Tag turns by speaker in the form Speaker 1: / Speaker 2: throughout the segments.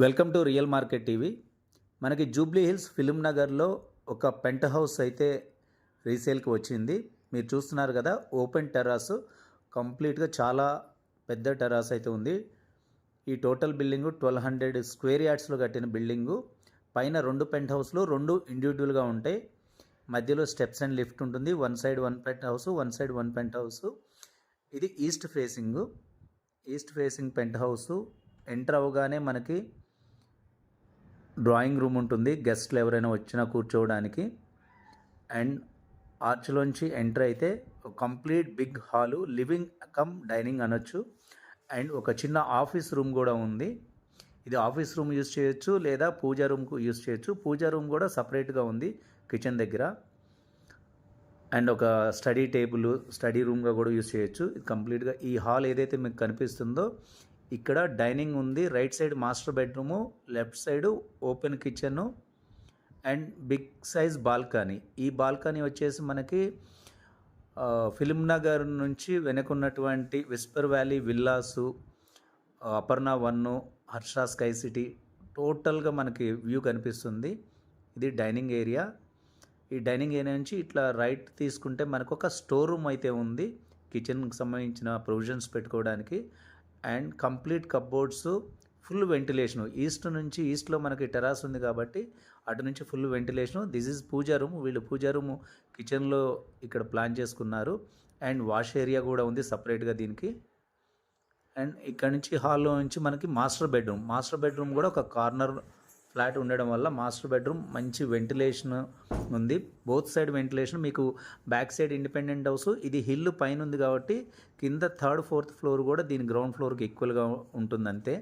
Speaker 1: Welcome to real market TV. మనకి Jubilee hills film నగర్లో ఒక పెంట్ హౌస్ అయితే రీసేల్కి వచ్చింది. మీరు చూస్తున్నారు కదా, ఓపెన్ టెర్రాస్, కంప్లీట్గా చాలా పెద్ద టెర్రాస్ అయితే ఉంది. ఈ టోటల్ బిల్డింగు 1200 స్క్వేర్ యార్డ్స్లో కట్టిన బిల్డింగు. పైన 2 పెంట్ హౌస్లు, 2 ఇండివిజువల్గా ఉంటాయి. మధ్యలో స్టెప్స్ అండ్ లిఫ్ట్ ఉంటుంది. One side 1 penthouse, one side 1 penthouse. ఇది east facing penthouse. Enter అవ్వగానే మనకి డ్రాయింగ్ రూమ్ ఉంటుంది, గెస్ట్లు ఎవరైనా వచ్చినా కూర్చోవడానికి. అండ్ ఆర్చ్లోంచి ఎంటర్ అయితే complete big hall, living cum dining అనొచ్చు. అండ్ ఒక చిన్న ఆఫీస్ రూమ్ కూడా ఉంది. ఇది ఆఫీస్ రూమ్ యూజ్ చేయొచ్చు, లేదా పూజా రూమ్కు యూజ్ చేయొచ్చు. పూజా రూమ్ కూడా సపరేట్గా ఉంది కిచెన్ దగ్గర. అండ్ ఒక స్టడీ టేబుల్, స్టడీ రూమ్గా కూడా యూజ్ చేయొచ్చు. ఇది కంప్లీట్గా ఈ హాల్ ఏదైతే మీకు కనిపిస్తుందో ఇక్కడ డైనింగ్ ఉంది. Right side master bedroom, left side open kitchen and big size balcony. ఈ బాల్కనీ వచ్చేసి మనకి ఫిలిం నగర్ నుంచి వెనకున్నటువంటి Whisper Valley villas, Aparna 1, Harsha Sky City టోటల్గా మనకి వ్యూ కనిపిస్తుంది. ఇది డైనింగ్ ఏరియా. ఈ డైనింగ్ ఏరియా నుంచి ఇట్లా రైట్ తీసుకుంటే మనకు ఒక స్టోర్ రూమ్ అయితే ఉంది, కిచెన్కి సంబంధించిన ప్రొవిజన్స్ పెట్టుకోవడానికి. And complete cupboards, full ventilation. ఈస్ట్లో మనకి టెరాస్ ఉంది కాబట్టి అటు నుంచి full ventilation. This is puja room. వీళ్ళు పూజా రూము కిచెన్లో ఇక్కడ ప్లాన్ చేసుకున్నారు. అండ్ వాష్ ఏరియా కూడా ఉంది సపరేట్గా దీనికి. అండ్ ఇక్కడ నుంచి హాల్లో నుంచి మనకి మాస్టర్ బెడ్రూమ్ కూడా ఒక కార్నర్ ఫ్లాట్ ఉండడం వల్ల మాస్టర్ బెడ్రూమ్ మంచి వెంటిలేషన్ ఉంది. Both side ventilation. మీకు బ్యాక్ సైడ్ ఇండిపెండెంట్ హౌస్. ఇది హిల్ పైన ఉంది కాబట్టి కింద 3rd, 4th ఫ్లోర్ కూడా దీని గ్రౌండ్ ఫ్లోర్కి ఈక్వల్గా ఉంటుంది అంతే.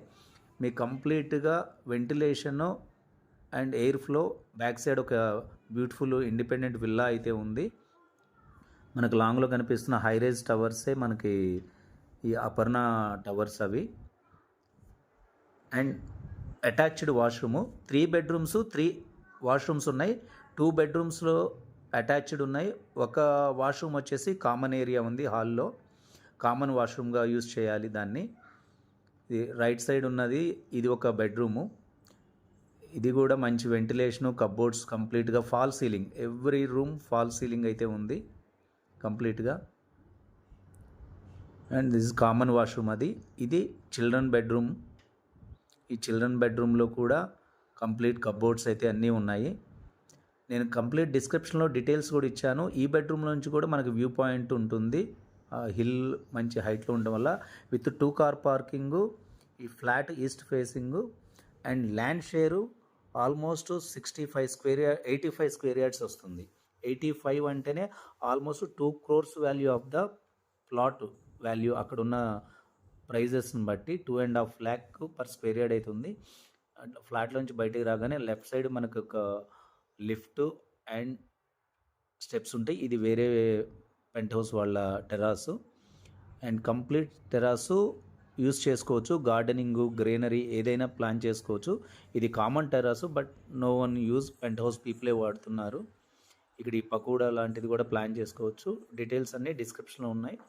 Speaker 1: మీకు కంప్లీట్గా ventilation and air flow. Back side ఒక బ్యూటిఫుల్ ఇండిపెండెంట్ విల్లా అయితే ఉంది. మనకు లాంగ్లో కనిపిస్తున్న హైరేజ్ టవర్సే మనకి ఈ అపర్ణ టవర్స్ అవి. And attached washroom. 3 bedrooms, 3 washrooms ఉన్నాయి. 2 బెడ్రూమ్స్లో అటాచ్డ్ ఉన్నాయి. ఒక వాష్రూమ్ వచ్చేసి కామన్ ఏరియా ఉంది హాల్లో, కామన్ వాష్రూమ్గా యూజ్ చేయాలి దాన్ని. ఇది రైట్ సైడ్ ఉన్నది, ఇది ఒక బెడ్రూము. ఇది కూడా మంచి వెంటిలేషను, కప్బోర్డ్స్, కంప్లీట్గా fall ceiling. Every room fall ceiling అయితే ఉంది కంప్లీట్గా. And this is common washroom. ఇది చిల్డ్రన్ బెడ్రూమ్. ఈ చిల్డ్రన్ బెడ్రూమ్లో కూడా కంప్లీట్ కప్బోర్డ్స్ అయితే అన్నీ ఉన్నాయి. నేను కంప్లీట్ డిస్క్రిప్షన్లో డీటెయిల్స్ కూడా ఇచ్చాను. ఈ బెడ్రూమ్ నుంచి కూడా మనకి వ్యూ పాయింట్ ఉంటుంది. హిల్ మంచి హైట్లో ఉండడం వల్ల విత్ 2 కార్ పార్కింగు. ఈ flat east facing. And land share almost 85 square yards వస్తుంది. 85 అంటేనే almost 2 crores value of the plot value. అక్కడున్న ప్రైజెస్ని బట్టి 2.5 lakh per స్క్వేర్ యార్డ్ అవుతుంది. ఫ్లాట్లోంచి బయటికి రాగానే లెఫ్ట్ సైడ్ మనకు ఒక లిఫ్ట్ అండ్ స్టెప్స్ ఉంటాయి. ఇది వేరే పెంట్ హౌస్ వాళ్ళ terrace. And complete terrace use చేసుకోవచ్చు. గార్డెనింగ్, గ్రీనరీ ఏదైనా ప్లాన్ చేసుకోవచ్చు. ఇది common terrace, but no one use, penthouse పీపులే వాడుతున్నారు. ఇక్కడ ఈ పకోడా లాంటిది కూడా ప్లాన్ చేసుకోవచ్చు. డీటెయిల్స్ అన్నీ డిస్క్రిప్షన్లో ఉన్నాయి.